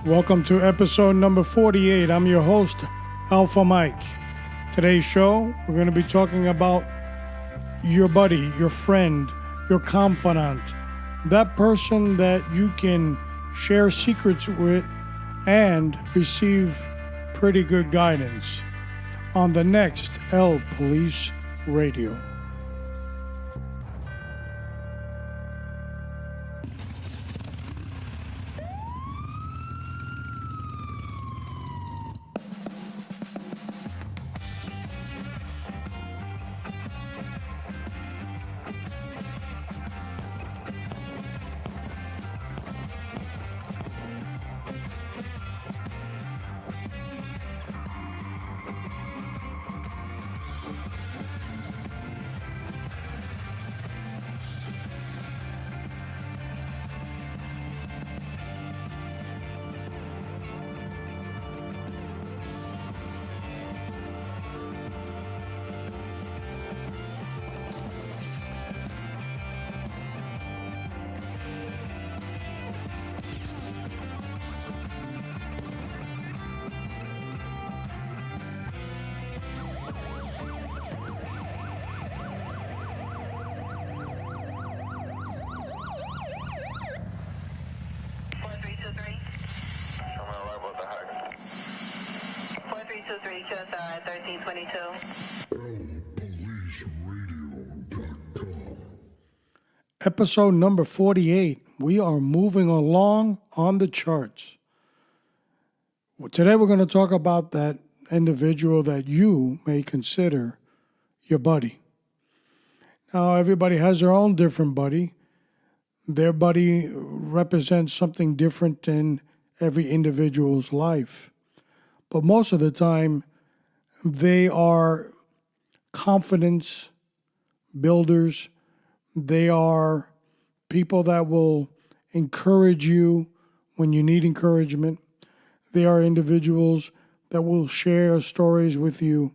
Welcome to episode number 48. I'm your host, Alpha Mike. Today's show, we're going to be talking about your buddy, your friend, your confidant, that person that you can share secrets with and receive pretty good guidance on the next LPolice Radio. Episode number 48. We are moving along on the charts. Today we're going to talk about that individual that you may consider your buddy. Now, everybody has their own different buddy. Their buddy represents something different in every individual's life. But most of the time, they are confidence builders. They are people that will encourage you when you need encouragement. They are individuals that will share stories with you,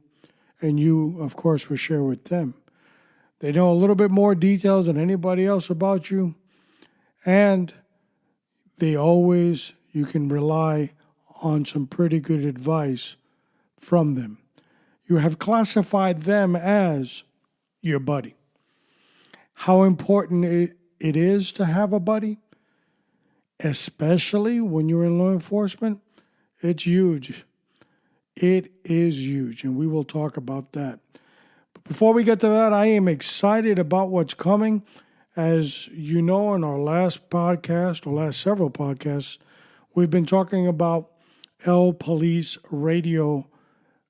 and you, of course, will share with them. They know a little bit more details than anybody else about you, and you can rely on some pretty good advice from them. You have classified them as your buddy. How important it is to have a buddy, especially when you're in law enforcement, it's huge. It is huge, and we will talk about that. But before we get to that, I am excited about what's coming. As you know, in our last podcast, or last several podcasts, we've been talking about LPolice Radio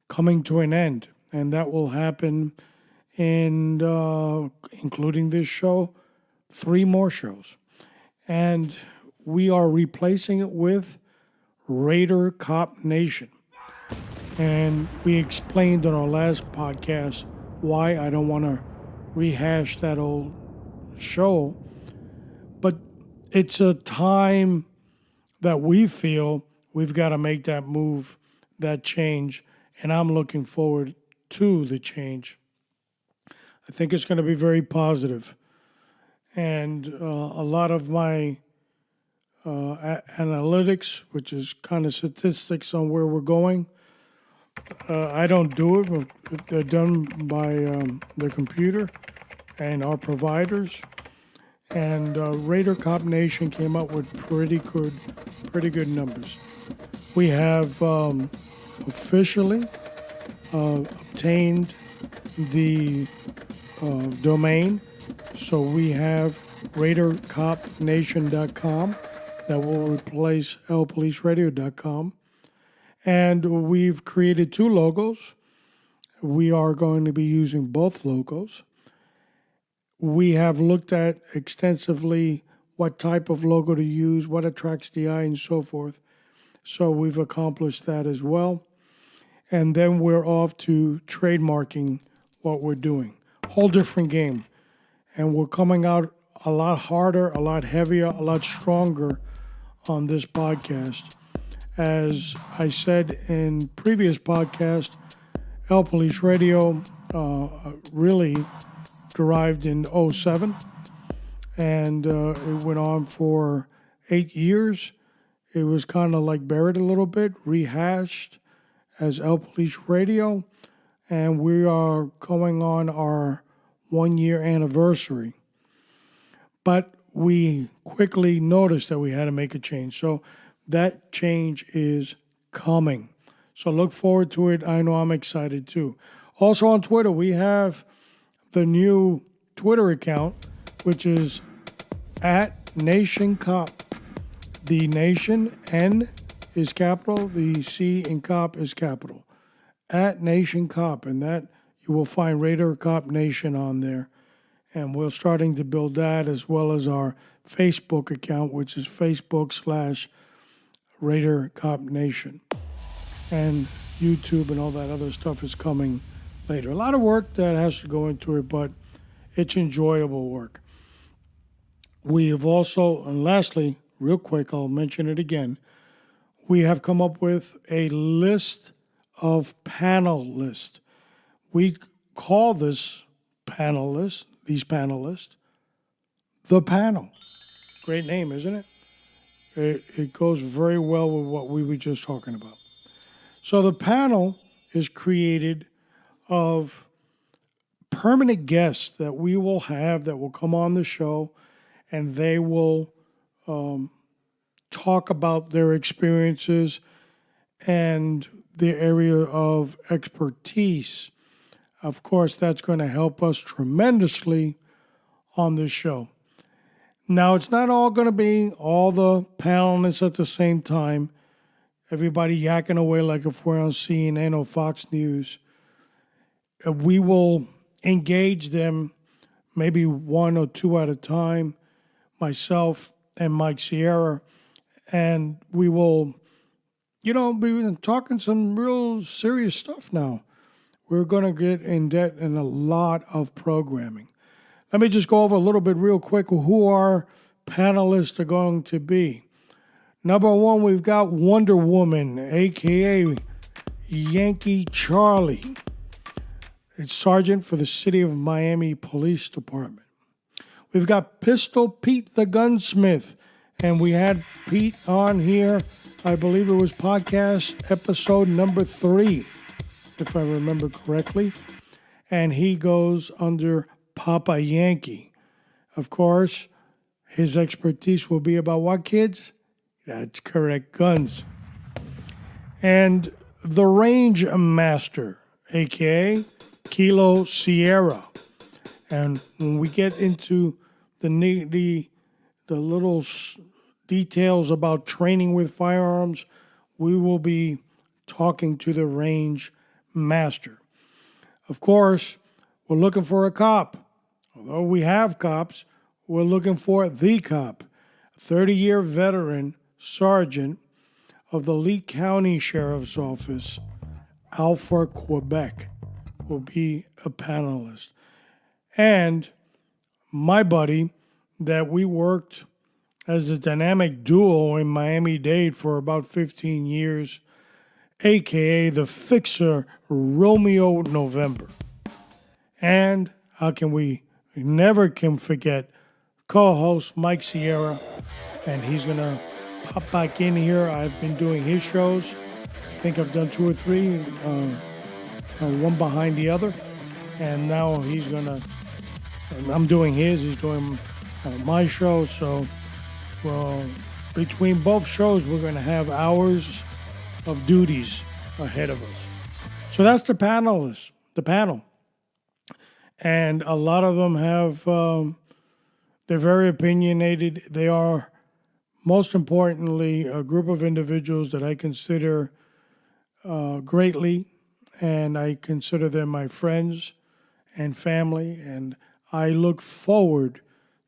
coming to an end, and that will happen and including this show, 3 more shows. And we are replacing it with Raider Cop Nation. And we explained on our last podcast why. I don't want to rehash that old show. But it's a time that we feel we've got to make that move, that change. And I'm looking forward to the change. I think it's going to be very positive. And a lot of my analytics, which is kind of statistics on where we're going, I don't do it. They're done by the computer and our providers. And Raider Cop Nation came up with pretty good numbers. We have officially obtained the domain. So we have RaiderCopNation.com that will replace LPoliceRadio.com. And we've created 2 logos. We are going to be using both logos. We have looked at extensively what type of logo to use, what attracts the eye, and so forth. So we've accomplished that as well. And then we're off to trademarking what we're doing. Whole different game. And we're coming out a lot harder, a lot heavier, a lot stronger on this podcast. As I said in previous podcast, LPolice Radio really derived in 2007, and it went on for 8 years. It was kind of like buried a little bit, rehashed as LPolice Radio, and we are going on our 1-year anniversary. But we quickly noticed that we had to make a change. So that change is coming. So look forward to it. I know I'm excited too. Also on Twitter, we have the new Twitter account, which is @NationCop. The Nation, N is capital, the C in cop is capital. @NationCop, and that you will find Raider Cop Nation on there. And we're starting to build that, as well as our Facebook account, which is Facebook/Raider Cop Nation. And YouTube and all that other stuff is coming later. A lot of work that has to go into it, but it's enjoyable work. We have also, and lastly, real quick, I'll mention it again, we have come up with a list of panelists. We call these panelists, the panel. Great name, isn't it? It goes very well with what we were just talking about. So the panel is created of permanent guests that we will have that will come on the show, and they will talk about their experiences and their area of expertise. Of course, that's going to help us tremendously on this show. Now, it's not all going to be all the panelists at the same time, everybody yakking away like if we're on CNN or Fox News. We will engage them maybe one or two at a time, myself and Mike Sierra, and we will, be talking some real serious stuff now. We're going to get in debt in a lot of programming. Let me just go over a little bit real quick who our panelists are going to be. Number one, we've got Wonder Woman, a.k.a. Yankee Charlie. It's Sergeant for the City of Miami Police Department. We've got Pistol Pete the Gunsmith, and we had Pete on here, I believe it was podcast episode number 3, if I remember correctly, and he goes under Papa Yankee. Of course, his expertise will be about what, kids? That's correct, guns. And the Range Master, a.k.a. Kilo Sierra. And when we get into the little details about training with firearms, we will be talking to the Range Master. Of course, we're looking for a cop. Although we have cops, we're looking for the cop. 30-year veteran sergeant of the Lee County Sheriff's Office, Alpha, Quebec, will be a panelist. And my buddy that we worked as a dynamic duo in Miami-Dade for about 15 years, a.k.a. the Fixer, Romeo November. And how can we never can forget co-host Mike Sierra, and he's going to pop back in here. I've been doing his shows. I think I've done 2 or 3, one behind the other. And now I'm doing his, he's doing my show. So, well, between both shows, we're going to have hours of duties ahead of us. So that's the panel. And a lot of them have, they're very opinionated. They are, most importantly, a group of individuals that I consider greatly, and I consider them my friends and family, and I look forward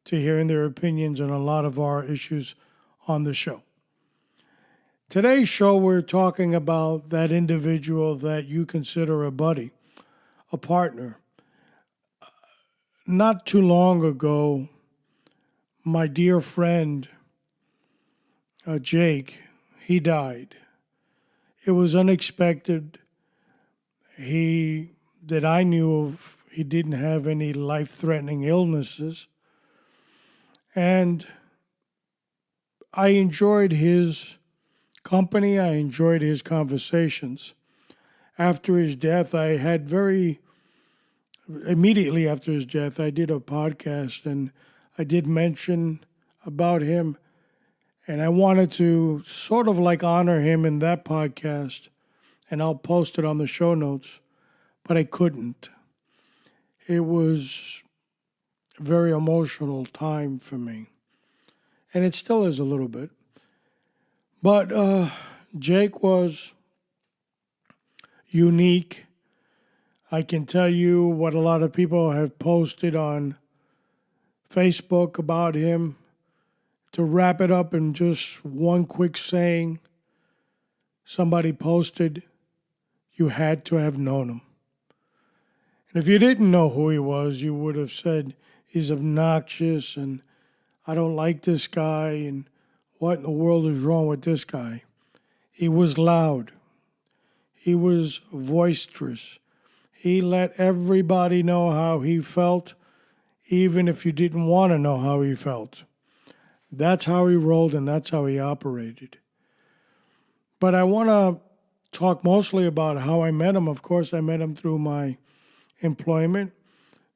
to hearing their opinions on a lot of our issues on the show. Today's show, we're talking about that individual that you consider a buddy, a partner. Not too long ago, my dear friend, Jake, he died. It was unexpected. That I knew of, he didn't have any life-threatening illnesses. And I enjoyed his company. I enjoyed his conversations. After his death, immediately after his death, I did a podcast and I did mention about him. And I wanted to sort of like honor him in that podcast. And I'll post it on the show notes. But I couldn't. It was a very emotional time for me. And it still is a little bit. But Jake was unique. I can tell you what a lot of people have posted on Facebook about him. To wrap it up in just one quick saying, somebody posted, you had to have known him. And if you didn't know who he was, you would have said he's obnoxious and I don't like this guy and what in the world is wrong with this guy? He was loud. He was boisterous. He let everybody know how he felt, even if you didn't want to know how he felt. That's how he rolled and that's how he operated. But I want to talk mostly about how I met him. Of course, I met him through my employment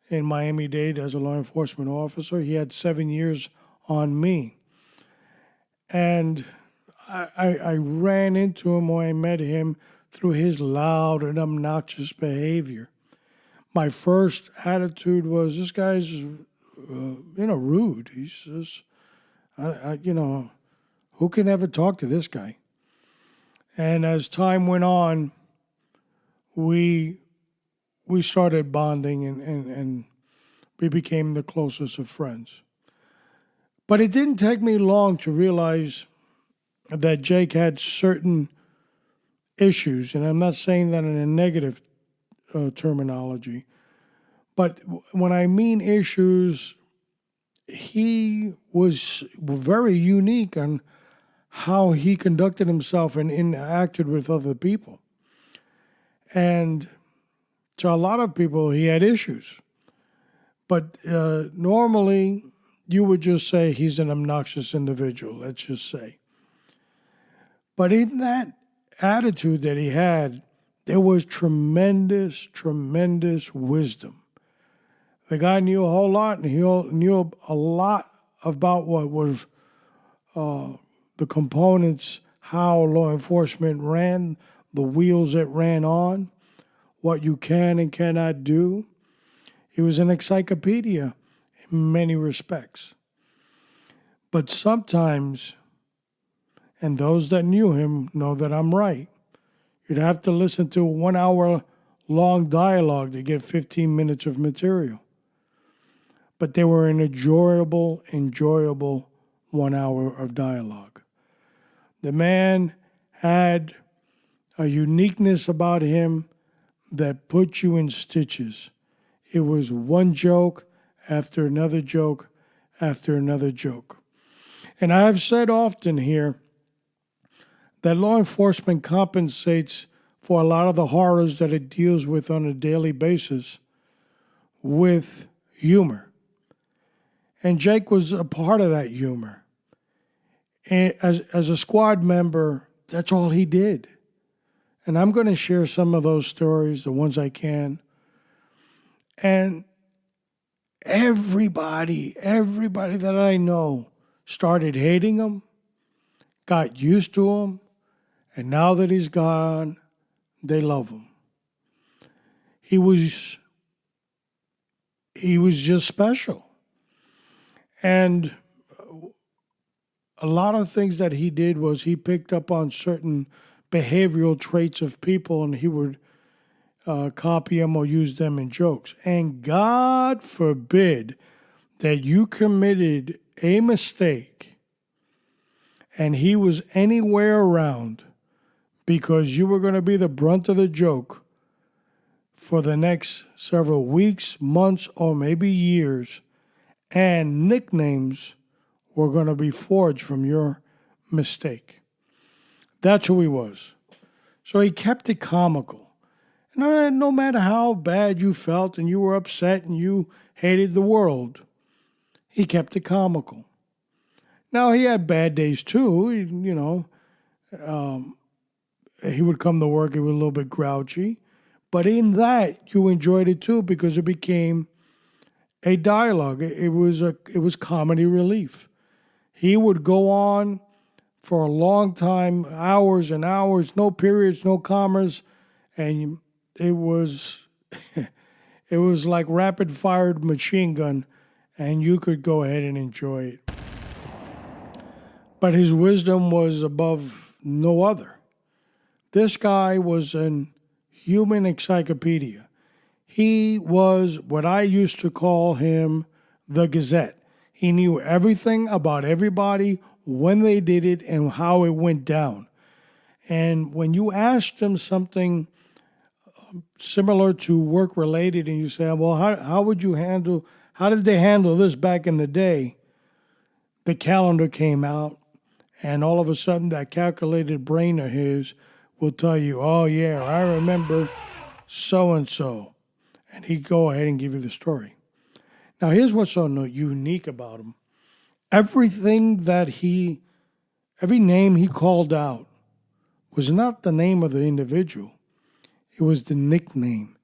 in Miami-Dade as a law enforcement officer. He had 7 years on me. And I ran into him when I met him through his loud and obnoxious behavior. My first attitude was, this guy's, rude. He's just, who can ever talk to this guy? And as time went on, we started bonding and we became the closest of friends. But it didn't take me long to realize that Jake had certain issues, and I'm not saying that in a negative terminology, but when I mean issues, he was very unique on how he conducted himself and interacted with other people. And to a lot of people, he had issues. But normally, you would just say he's an obnoxious individual, let's just say. But in that attitude that he had, there was tremendous, tremendous wisdom. The guy knew a whole lot, and he knew a lot about what was the components, how law enforcement ran, the wheels it ran on, what you can and cannot do. He was an encyclopedia in many respects. But sometimes, and those that knew him know that I'm right, you'd have to listen to a 1 hour long dialogue to get 15 minutes of material. But they were an enjoyable 1 hour of dialogue. The man had a uniqueness about him that put you in stitches. It was one joke after another joke after another joke. And I have said often here that law enforcement compensates for a lot of the horrors that it deals with on a daily basis with humor. And Jake was a part of that humor. And as a squad member, that's all he did. And I'm going to share some of those stories, the ones I can. And everybody that I know started hating him, got used to him, and now that he's gone, they love him. He was just special. And a lot of things that he did was he picked up on certain behavioral traits of people and he would copy them or use them in jokes. And God forbid that you committed a mistake and he was anywhere around because you were going to be the brunt of the joke for the next several weeks, months, or maybe years. And nicknames were going to be forged from your mistake. That's who he was. So he kept it comical. No matter how bad you felt and you were upset and you hated the world, he kept it comical. Now, he had bad days too, He would come to work, he was a little bit grouchy. But in that, you enjoyed it too because it became a dialogue. It was comedy relief. He would go on for a long time, hours and hours, no periods, no commas, and it was it was like rapid fired machine gun, and you could go ahead and enjoy it. But his wisdom was above no other. This guy was an human encyclopedia. He was what I used to call him the Gazette. He knew everything about everybody, when they did it, and how it went down. And when you asked him something similar to work related, and you say, well, how did they handle this back in the day? The calendar came out, and all of a sudden that calculated brain of his will tell you, oh yeah, I remember so-and-so. And he'd go ahead and give you the story. Now here's what's so unique about him. Every name he called out was not the name of the individual. It was the nickname.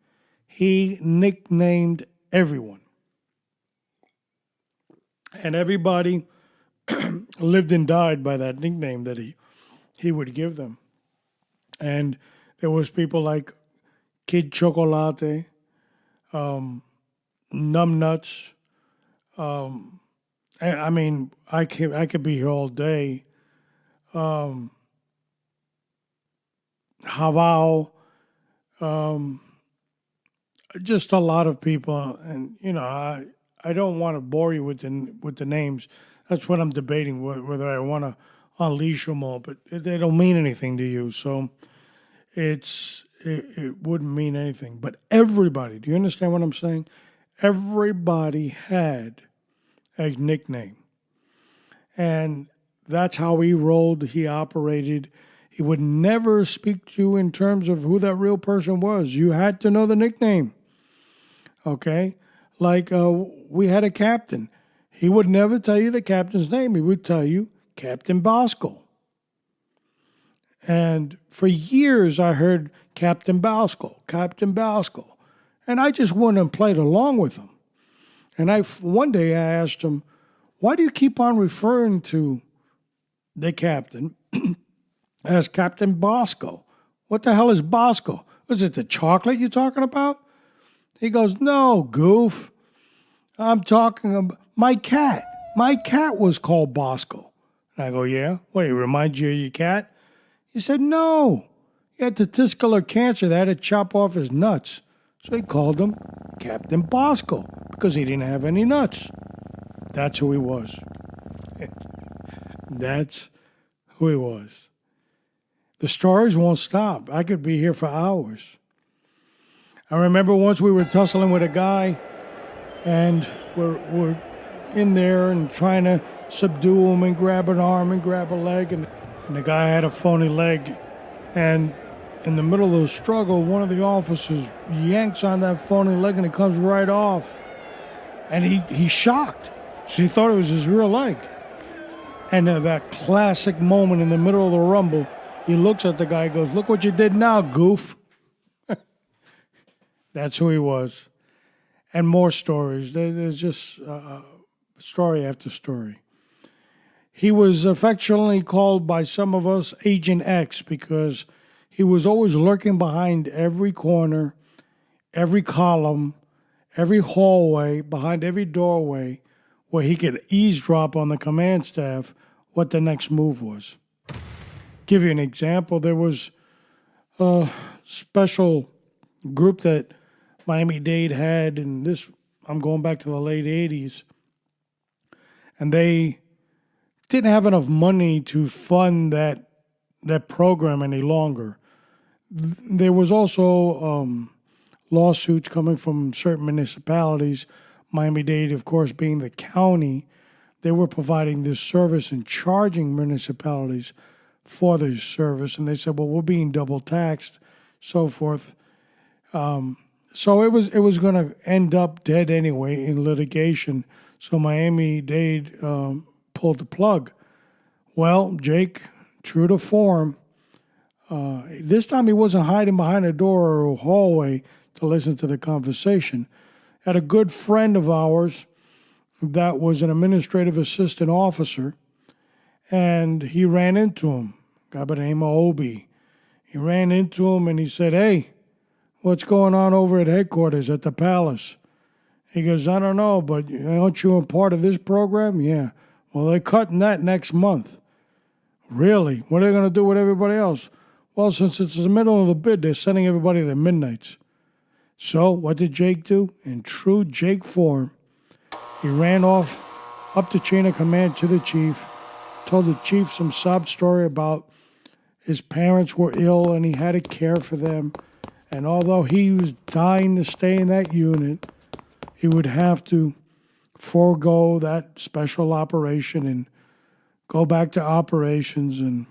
He nicknamed everyone. And everybody lived and died by that nickname that he would give them. And there was people like Kid Chocolate, Numbnuts. I mean, I could be here all day. Havao, just a lot of people, and I don't want to bore you with the names. That's what I'm debating, whether I want to unleash them all, but they don't mean anything to you, so it wouldn't mean anything. But everybody, do you understand what I'm saying? Everybody had a nickname, and that's how he rolled, he operated. He would never speak to you in terms of who that real person was. You had to know the nickname, okay? Like we had a captain. He would never tell you the captain's name. He would tell you Captain Bosco. And for years I heard Captain Bosco. And I just went and played along with him. And one day I asked him, why do you keep on referring to the captain as Captain Bosco? What the hell is Bosco? Was it the chocolate you're talking about? He goes, no, goof. I'm talking about my cat. My cat was called Bosco. And I go, yeah? Wait, it reminds you of your cat? He said, no. He had testicular cancer. They had to chop off his nuts. So he called him Captain Bosco because he didn't have any nuts. That's who he was. That's who he was. The stories won't stop. I could be here for hours. I remember once we were tussling with a guy, and we're in there and trying to subdue him and grab an arm and grab a leg, and the guy had a phony leg. And in the middle of the struggle, one of the officers yanks on that phony leg and it comes right off. And he's shocked. So he thought it was his real leg. And that classic moment in the middle of the rumble, he looks at the guy and goes, look what you did now, goof. That's who he was. And more stories. There's just story after story. He was affectionately called by some of us Agent X because he was always lurking behind every corner, every column, every hallway, behind every doorway, where he could eavesdrop on the command staff what the next move was. Give you an example, there was a special group that Miami-Dade had, and this, I'm going back to the late 80s, and they didn't have enough money to fund that program any longer. There was also lawsuits coming from certain municipalities, Miami-Dade, of course, being the county. They were providing this service and charging municipalities for this service, and they said, well, we're being double taxed, so forth. So it was going to end up dead anyway in litigation. So Miami-Dade pulled the plug. Well, Jake, true to form, this time he wasn't hiding behind a door or a hallway to listen to the conversation. Had a good friend of ours that was an administrative assistant officer, and he ran into him, a guy by the name of Obi. He ran into him and he said, "Hey, what's going on over at headquarters at the palace?" He goes, "I don't know, but aren't you a part of this program?" "Yeah." "Well, they're cutting that next month." "Really? What are they going to do with everybody else?" "Well, since it's the middle of the bid, they're sending everybody to midnights." So what did Jake do? In true Jake form, he ran off up the chain of command to the chief, told the chief some sob story about his parents were ill and he had to care for them. And although he was dying to stay in that unit, he would have to forego that special operation and go back to operations and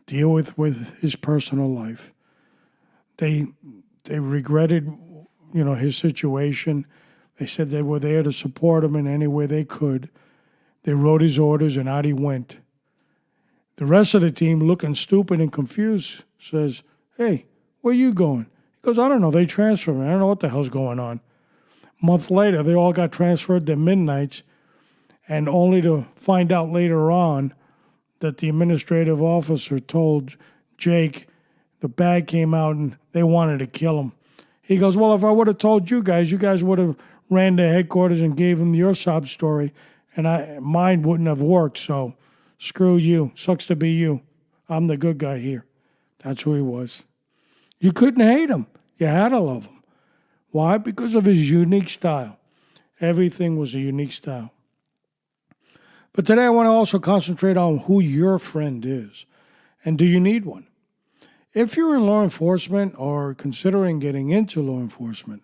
deal with his personal life. They regretted, his situation. They said they were there to support him in any way they could. They wrote his orders and out he went. The rest of the team, looking stupid and confused, says, "Hey, where you going?" He goes, "I don't know. They transferred me. I don't know what the hell's going on." A month later, they all got transferred to midnights, and only to find out later on that the administrative officer told Jake the bag came out and they wanted to kill him. He goes, "Well, if I would have told you guys would have ran to headquarters and gave him your sob story, and mine wouldn't have worked, so screw you. Sucks to be you. I'm the good guy here." That's who he was. You couldn't hate him. You had to love him. Why? Because of his unique style. Everything was a unique style. But today I want to also concentrate on who your friend is. And do you need one? If you're in law enforcement or considering getting into law enforcement,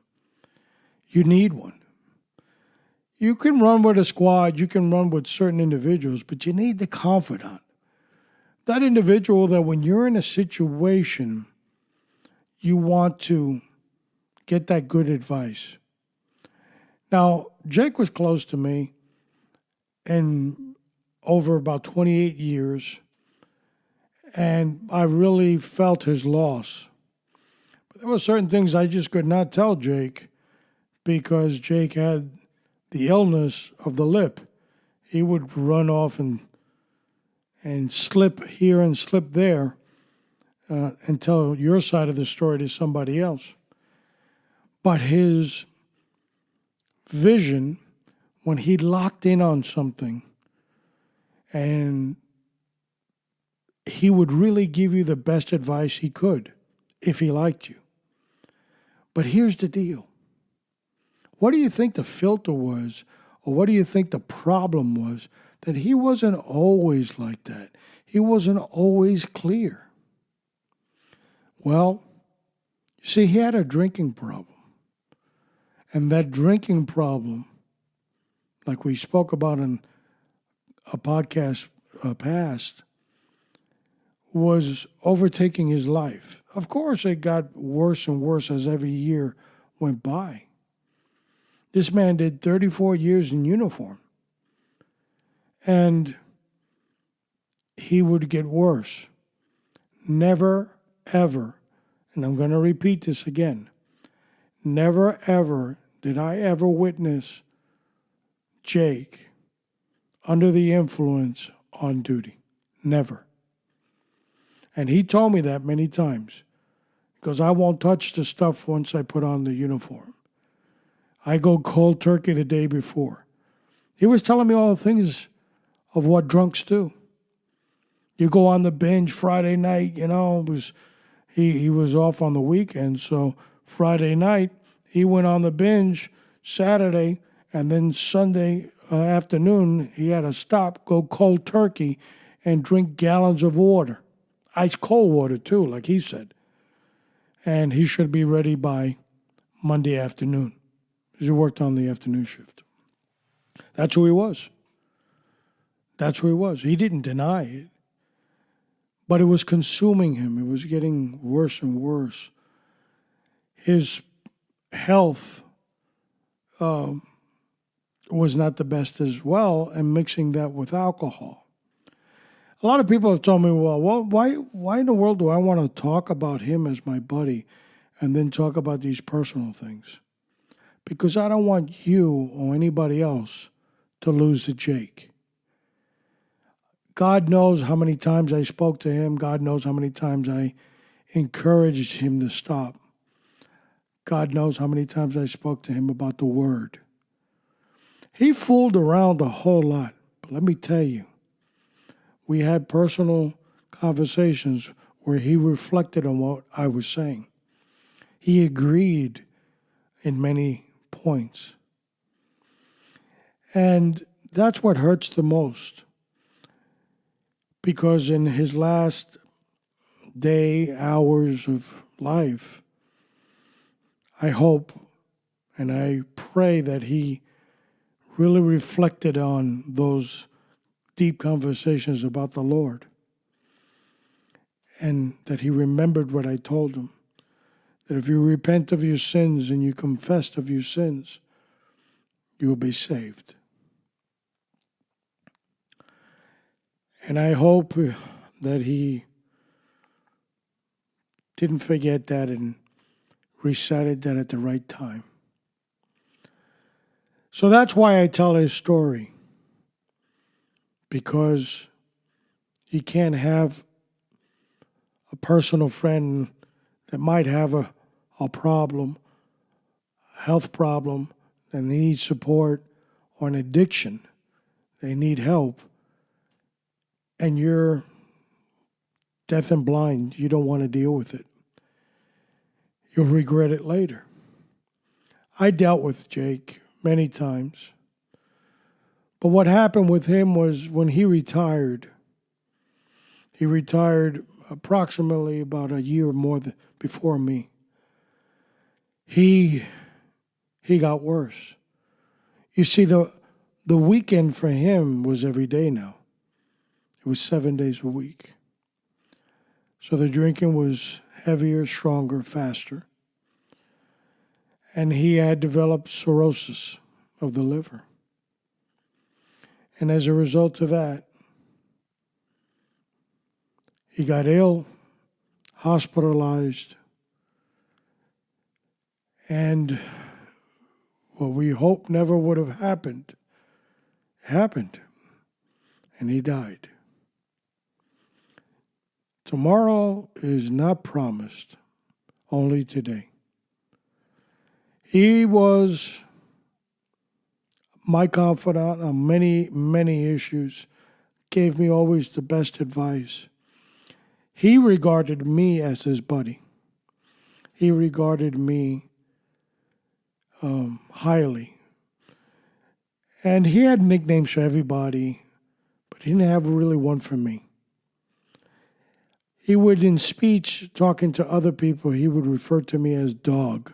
you need one. You can run with a squad, you can run with certain individuals, but you need the confidant. That individual that when you're in a situation, you want to get that good advice. Now, Jake was close to me in over about 28 years, and I really felt his loss. But there were certain things I just could not tell Jake because Jake had the illness of the lip. He would run off and slip here and slip there and tell your side of the story to somebody else. But his vision, when he locked in on something, and he would really give you the best advice he could if he liked you. But here's the deal. What do you think the filter was, or what do you think the problem was, that he wasn't always like that? He wasn't always clear. Well, you see, he had a drinking problem. And that drinking problem, like we spoke about in a podcast past, was overtaking his life. Of course, it got worse and worse as every year went by. This man did 34 years in uniform. And he would get worse. Never, ever, and I'm going to repeat this again, never, ever did I ever witness Jake under the influence on duty. Never. And he told me that many times. Because I won't touch the stuff once I put on the uniform. I go cold turkey the day before. He was telling me all the things of what drunks do. You go on the binge Friday night, he was off on the weekend, so Friday night he went on the binge Saturday, and then Sunday afternoon he had to stop, go cold turkey, and drink gallons of water. Ice cold water too, like he said. And he should be ready by Monday afternoon. Because he worked on the afternoon shift. That's who he was. That's who he was. He didn't deny it. But it was consuming him. It was getting worse and worse. His health was not the best as well, and mixing that with alcohol. A lot of people have told me, well, why in the world do I want to talk about him as my buddy and then talk about these personal things? Because I don't want you or anybody else to lose to Jake. God knows how many times I spoke to him. God knows how many times I encouraged him to stop. God knows how many times I spoke to him about the word. He fooled around a whole lot. But let me tell you, we had personal conversations where he reflected on what I was saying. He agreed in many points. And that's what hurts the most. Because in his last day, hours of life, I hope and I pray that he really reflected on those deep conversations about the Lord. And that he remembered what I told him. That if you repent of your sins and you confess of your sins, you will be saved. And I hope that he didn't forget that and recited that at the right time. So that's why I tell his story. Because you can't have a personal friend that might have a problem, a health problem, and they need support, or an addiction, they need help, and you're deaf and blind, you don't want to deal with it. You'll regret it later. I dealt with Jake many times. But what happened with him was when he retired approximately about a year more before me. He got worse. You see, the weekend for him was every day now. It was 7 days a week. So the drinking was heavier, stronger, faster. And he had developed cirrhosis of the liver. And as a result of that, he got ill, hospitalized, and what we hoped never would have happened, happened, and he died. Tomorrow is not promised, only today. He was my confidant on many, many issues, gave me always the best advice. He regarded me as his buddy. He regarded me highly. And he had nicknames for everybody, but he didn't have really one for me. He would, in speech, talking to other people, he would refer to me as Dog,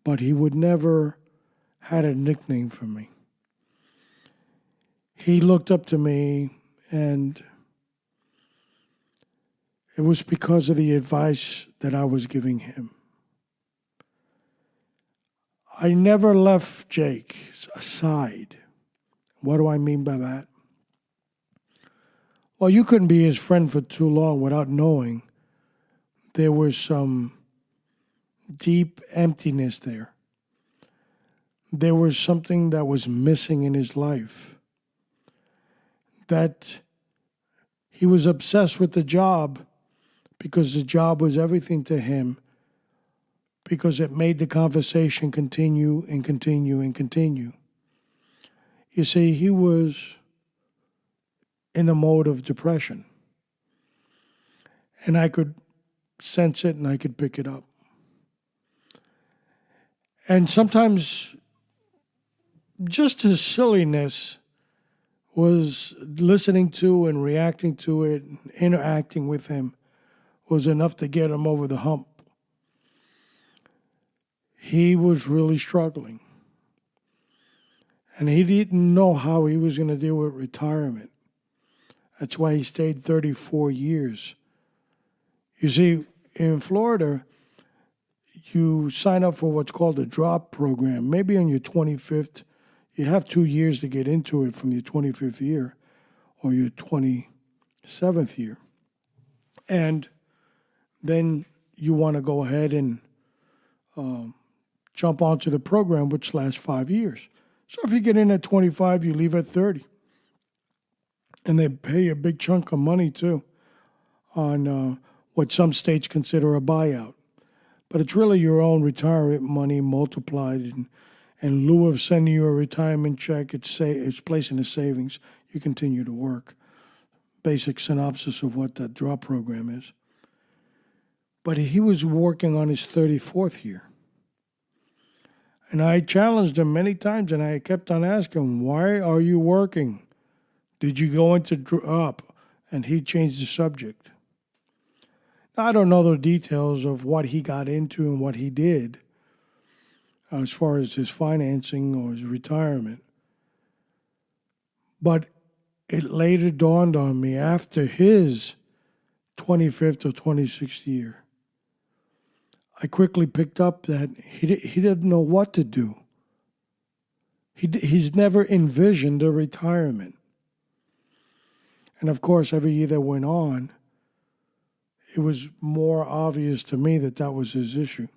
but he would never had a nickname for me. He looked up to me, and it was because of the advice that I was giving him. I never left Jake aside. What do I mean by that? Well, you couldn't be his friend for too long without knowing there was some deep emptiness there. There was something that was missing in his life. That he was obsessed with the job because the job was everything to him, because it made the conversation continue and continue and continue. You see, he was in a mode of depression. And I could sense it and I could pick it up. And sometimes just his silliness was listening to and reacting to it, and interacting with him was enough to get him over the hump. He was really struggling. And he didn't know how he was going to deal with retirement. That's why he stayed 34 years. You see, in Florida, you sign up for what's called a drop program. Maybe on your 25th, you have 2 years to get into it from your 25th year or your 26th 7th year. And then you want to go ahead and jump onto the program, which lasts 5 years. So if you get in at 25, you leave at 30. And they pay you a big chunk of money, too, on what some states consider a buyout. But it's really your own retirement money multiplied. In lieu of sending you a retirement check, it's placed in a savings. You continue to work. Basic synopsis of what that draw program is. But he was working on his 34th year. And I challenged him many times, and I kept on asking him, why are you working? Did you go into drop? And he changed the subject. Now, I don't know the details of what he got into and what he did as far as his financing or his retirement. But it later dawned on me after his 25th or 26th year. I quickly picked up that he didn't know what to do. He's never envisioned a retirement. And of course, every year that went on, it was more obvious to me that that was his issue.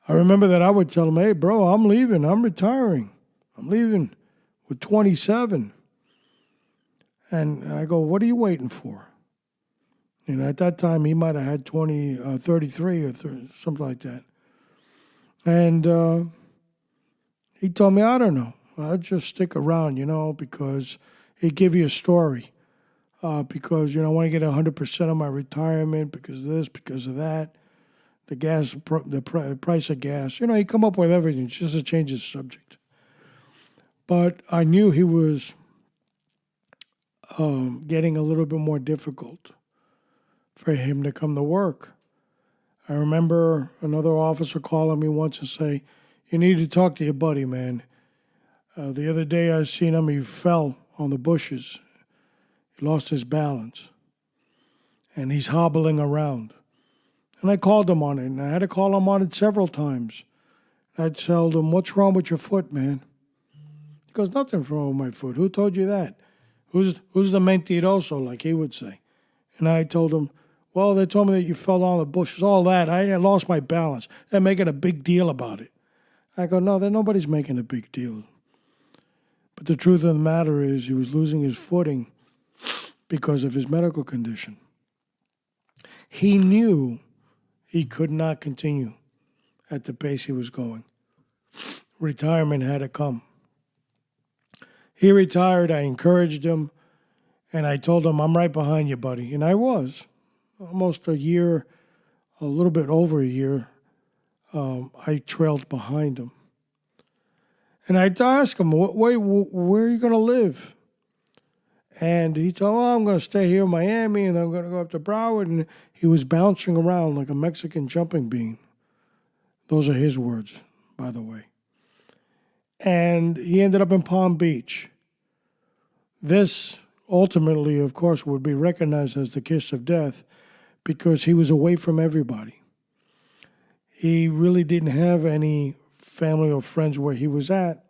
I remember that I would tell him, hey, bro, I'm leaving. I'm retiring. I'm leaving with 27. And I go, what are you waiting for? You know, at that time, he might have had 33 or something like that. And he told me, I don't know. I'll just stick around, because he'd give you a story. Because, I want to get 100% of my retirement because of this, because of that. The gas, the price of gas. He'd come up with everything just to change the subject. But I knew he was getting a little bit more difficult for him to come to work. I remember another officer calling me once and say, you need to talk to your buddy, man. The other day I seen him, he fell on the bushes. He lost his balance. And he's hobbling around. And I called him on it, and I had to call him on it several times. I told him, what's wrong with your foot, man? He goes, nothing's wrong with my foot. Who told you that? Who's the mentiroso, like he would say? And I told him, well, they told me that you fell down the bushes, all that. I lost my balance. They're making a big deal about it. I go, no, nobody's making a big deal. But the truth of the matter is he was losing his footing because of his medical condition. He knew he could not continue at the pace he was going. Retirement had to come. He retired. I encouraged him, and I told him, I'm right behind you, buddy. And I was. Almost a year, a little bit over a year, I trailed behind him. And I asked him, where are you going to live? And he told me, I'm going to stay here in Miami, and I'm going to go up to Broward. And he was bouncing around like a Mexican jumping bean. Those are his words, by the way. And he ended up in Palm Beach. This, ultimately, of course, would be recognized as the kiss of death because he was away from everybody. He really didn't have any family or friends where he was at.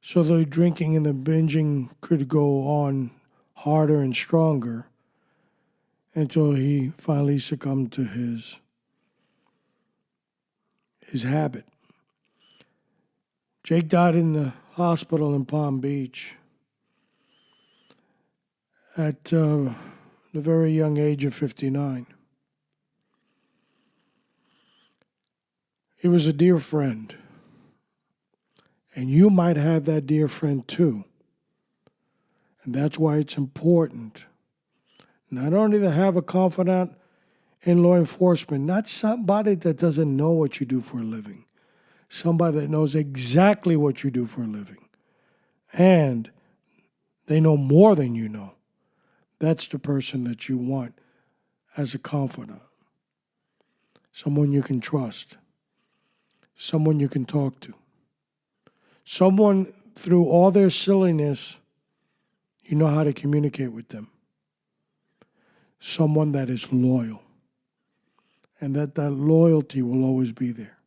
So the drinking and the binging could go on harder and stronger until he finally succumbed to his habit. Jake died in the hospital in Palm Beach at the very young age of 59. He was a dear friend. And you might have that dear friend too. And that's why it's important not only to have a confidant in law enforcement, not somebody that doesn't know what you do for a living, somebody that knows exactly what you do for a living. And they know more than you know. That's the person that you want as a confidant. Someone you can trust. Someone you can talk to. Someone, through all their silliness, you know how to communicate with them. Someone that is loyal. And that loyalty will always be there.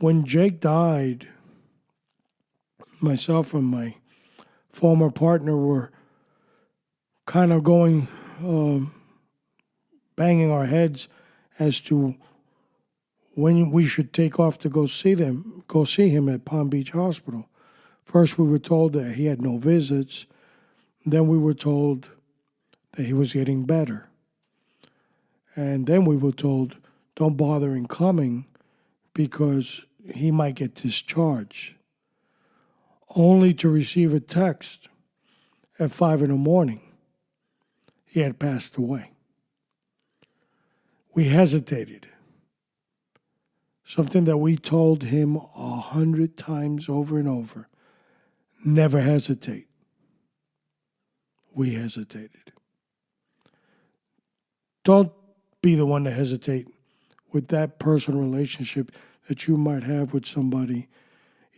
When Jake died, myself and my former partner were kind of going, banging our heads as to when we should take off to go see him at Palm Beach Hospital. First, we were told that he had no visits. Then we were told that he was getting better. And then we were told, don't bother in coming because he might get discharged. Only to receive a text at 5 a.m. He had passed away. We hesitated. Something that we told him 100 times over and over. Never hesitate. We hesitated. Don't be the one to hesitate with that personal relationship that you might have with somebody.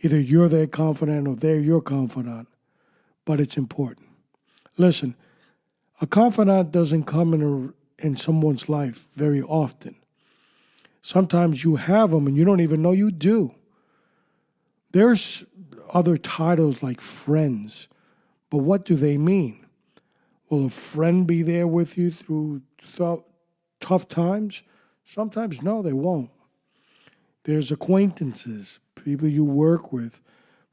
Either you're their confidant or they're your confidant, but it's important. Listen, a confidant doesn't come in someone's life very often. Sometimes you have them and you don't even know you do. There's other titles like friends, but what do they mean? Will a friend be there with you through tough times? Sometimes no, they won't. There's acquaintances, people you work with,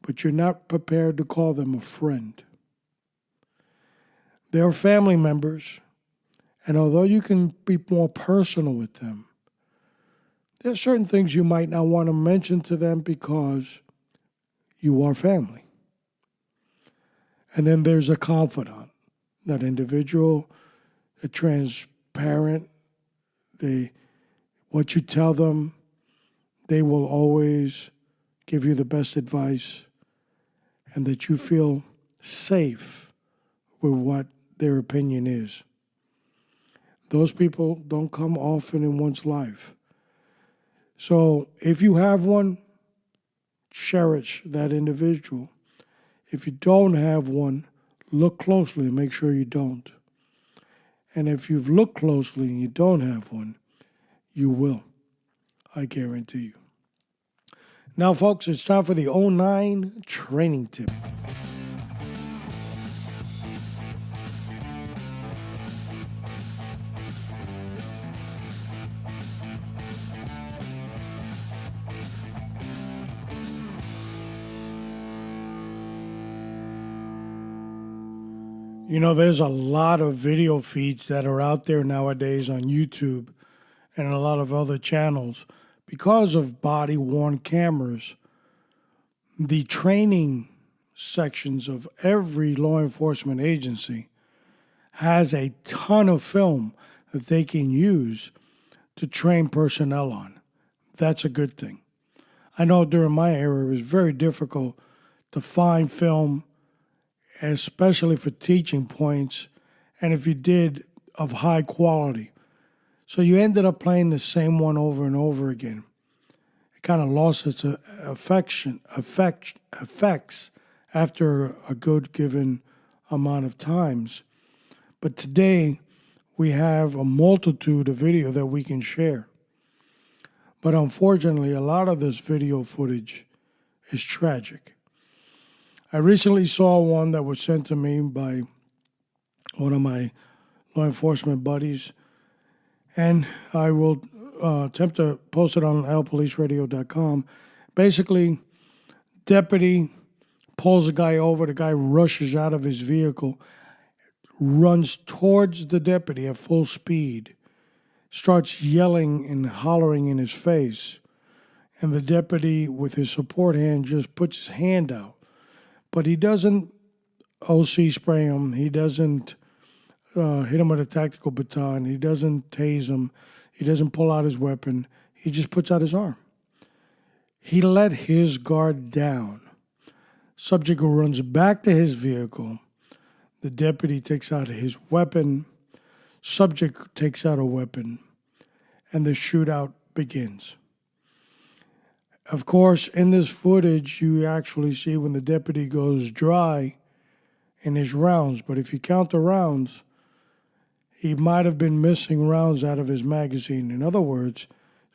but you're not prepared to call them a friend. There are family members, and although you can be more personal with them, there are certain things you might not want to mention to them because you are family. And then there's a confidant, that individual, a transparent. What you tell them, they will always give you the best advice, and that you feel safe with what their opinion is. Those people don't come often in one's life. So if you have one, cherish that individual. If you don't have one, look closely and make sure you don't. And if you've looked closely and you don't have one, you will. I guarantee you. Now, folks, it's time for the 09 training tip. You know, there's a lot of video feeds that are out there nowadays on YouTube and a lot of other channels. Because of body-worn cameras, the training sections of every law enforcement agency has a ton of film that they can use to train personnel on. That's a good thing. I know during my era it was very difficult to find film, especially for teaching points, and if you did, of high quality. So you ended up playing the same one over and over again. It kind of lost its effects after a good given amount of times. But today, we have a multitude of video that we can share. But unfortunately, a lot of this video footage is tragic. I recently saw one that was sent to me by one of my law enforcement buddies, and I will attempt to post it on LPoliceRadio.com. Basically, deputy pulls a guy over, the guy rushes out of his vehicle, runs towards the deputy at full speed, starts yelling and hollering in his face, and the deputy with his support hand just puts his hand out. But he doesn't OC spray him. He doesn't hit him with a tactical baton. He doesn't tase him. He doesn't pull out his weapon. He just puts out his arm. He let his guard down. Subject runs back to his vehicle. The deputy takes out his weapon. Subject takes out a weapon. And the shootout begins. Of course, in this footage, you actually see when the deputy goes dry in his rounds. But if you count the rounds, he might have been missing rounds out of his magazine. In other words,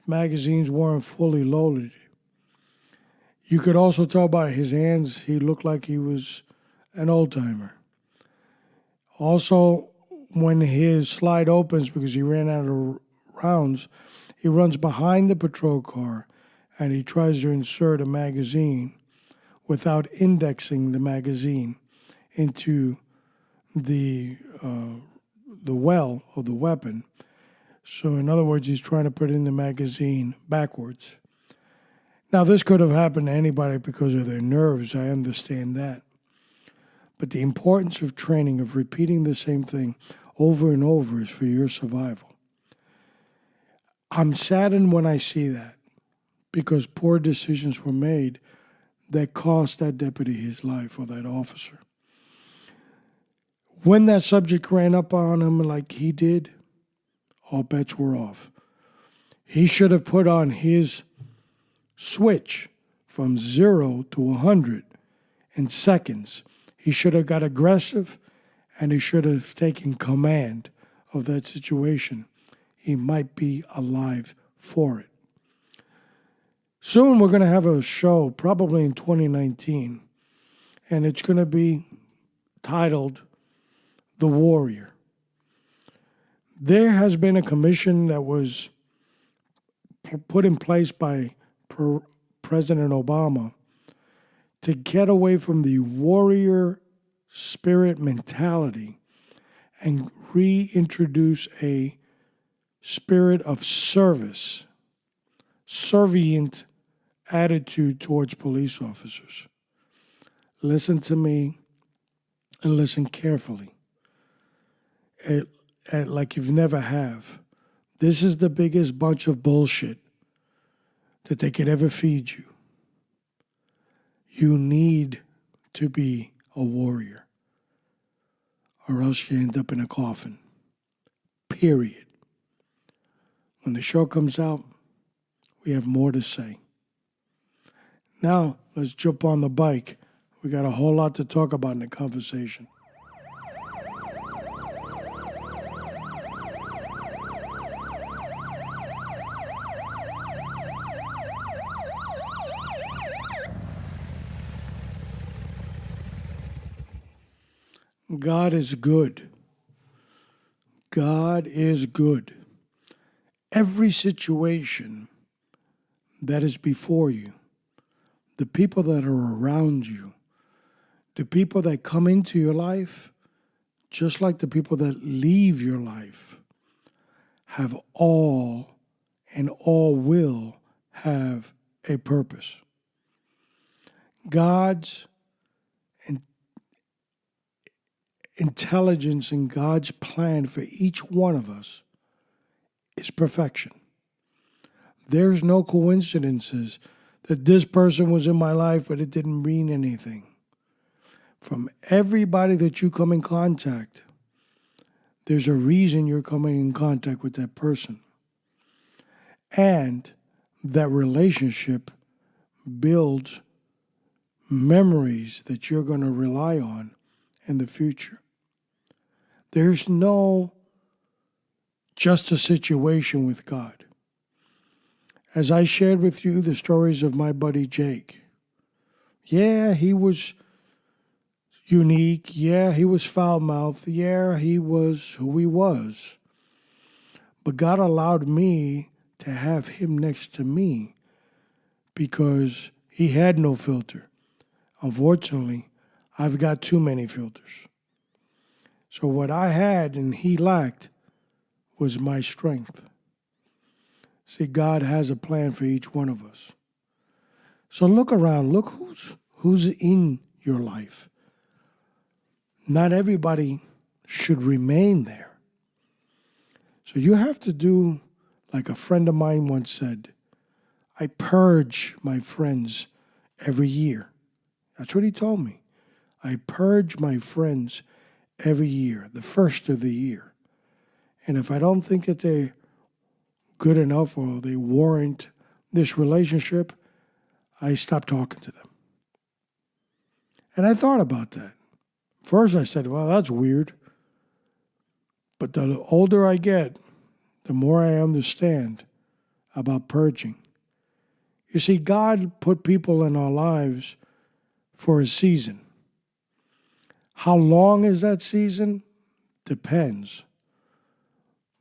magazines weren't fully loaded. You could also tell by his hands, he looked like he was an old-timer. Also, when his slide opens because he ran out of rounds, he runs behind the patrol car and he tries to insert a magazine without indexing the magazine into the well of the weapon. So in other words, he's trying to put in the magazine backwards. Now, this could have happened to anybody because of their nerves. I understand that. But the importance of training, of repeating the same thing over and over, is for your survival. I'm saddened when I see that because poor decisions were made that cost that deputy his life or that officer. When that subject ran up on him like he did, all bets were off. He should have put on his switch from 0 to 100 in seconds. He should have got aggressive and he should have taken command of that situation. He might be alive for it. Soon we're going to have a show, probably in 2019, and it's going to be titled The Warrior. There has been a commission that was put in place by President Obama to get away from the warrior spirit mentality and reintroduce a spirit of service, servient attitude towards police officers. Listen to me and listen carefully. Like you've never have. This is the biggest bunch of bullshit that they could ever feed you. You need to be a warrior, or else you end up in a coffin. Period. When the show comes out, we have more to say. Now, let's jump on the bike. We got a whole lot to talk about in the conversation. God is good. God is good. Every situation that is before you, the people that are around you, the people that come into your life, just like the people that leave your life, have all and all will have a purpose. God's intelligence and God's plan for each one of us is perfection. There's no coincidences that this person was in my life, but it didn't mean anything. From everybody that you come in contact, there's a reason you're coming in contact with that person. And that relationship builds memories that you're going to rely on in the future. There's no just a situation with God. As I shared with you the stories of my buddy Jake, yeah, he was unique. Yeah, he was foul-mouthed. Yeah, he was who he was. But God allowed me to have him next to me because he had no filter. Unfortunately, I've got too many filters. So what I had and he lacked was my strength. See, God has a plan for each one of us. So look around. Look who's in your life. Not everybody should remain there. So you have to do like a friend of mine once said, I purge my friends every year. That's what he told me. I purge my friends every year, the first of the year. And if I don't think that they're good enough or they warrant this relationship, I stop talking to them. And I thought about that. First I said, well, that's weird. But the older I get, the more I understand about purging. You see, God put people in our lives for a season. How long is that season? Depends.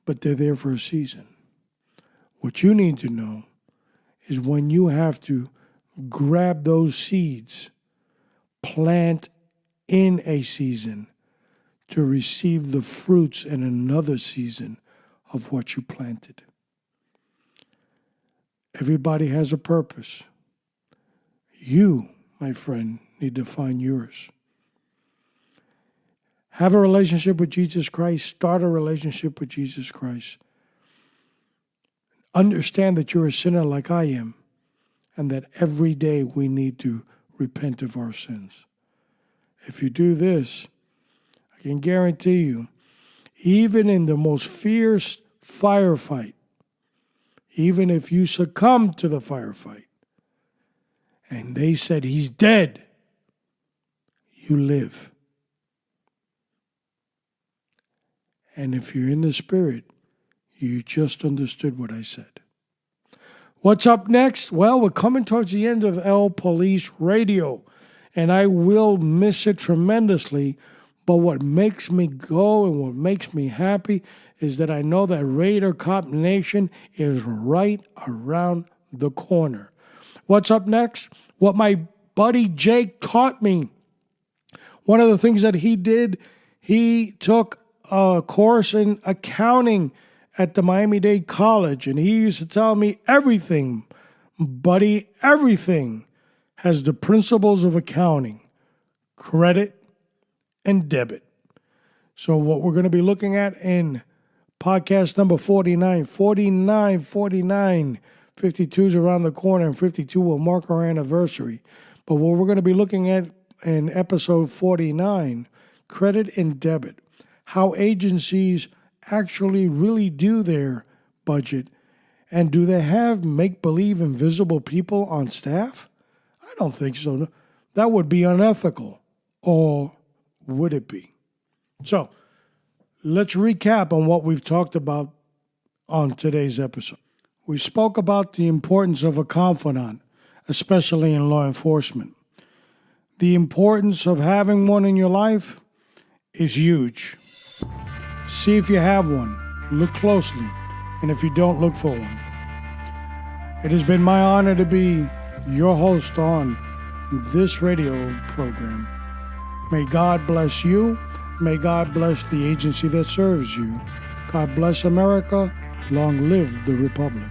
But they're there for a season. What you need to know is when you have to grab those seeds, plant in a season to receive the fruits in another season of what you planted. Everybody has a purpose. You, my friend, need to find yours. Have a relationship with Jesus Christ. Start a relationship with Jesus Christ. Understand that you're a sinner like I am, and that every day we need to repent of our sins. If you do this, I can guarantee you, even in the most fierce firefight, even if you succumb to the firefight, and they said he's dead, you live. And if you're in the Spirit, you just understood what I said. What's up next? Well, we're coming towards the end of LPolice Radio, and I will miss it tremendously. But what makes me go and what makes me happy is that I know that Raider Cop Nation is right around the corner. What's up next? What my buddy Jake taught me. One of the things that he did, he took a course in accounting at the Miami-Dade College, and he used to tell me everything, buddy, everything has the principles of accounting, credit and debit. So what we're going to be looking at in podcast number 49, 52 is around the corner, and 52 will mark our anniversary. But what we're going to be looking at in episode 49, credit and debit, how agencies actually really do their budget, and do they have make-believe invisible people on staff? I don't think so. That would be unethical, or would it be? So, let's recap on what we've talked about on today's episode. We spoke about the importance of a confidant, especially in law enforcement. The importance of having one in your life is huge. See if you have one. Look closely. And if you don't, look for one. It has been my honor to be your host on this radio program. May God bless you. May God bless the agency that serves you. God bless America. Long live the Republic.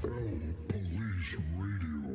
LPolice Radio.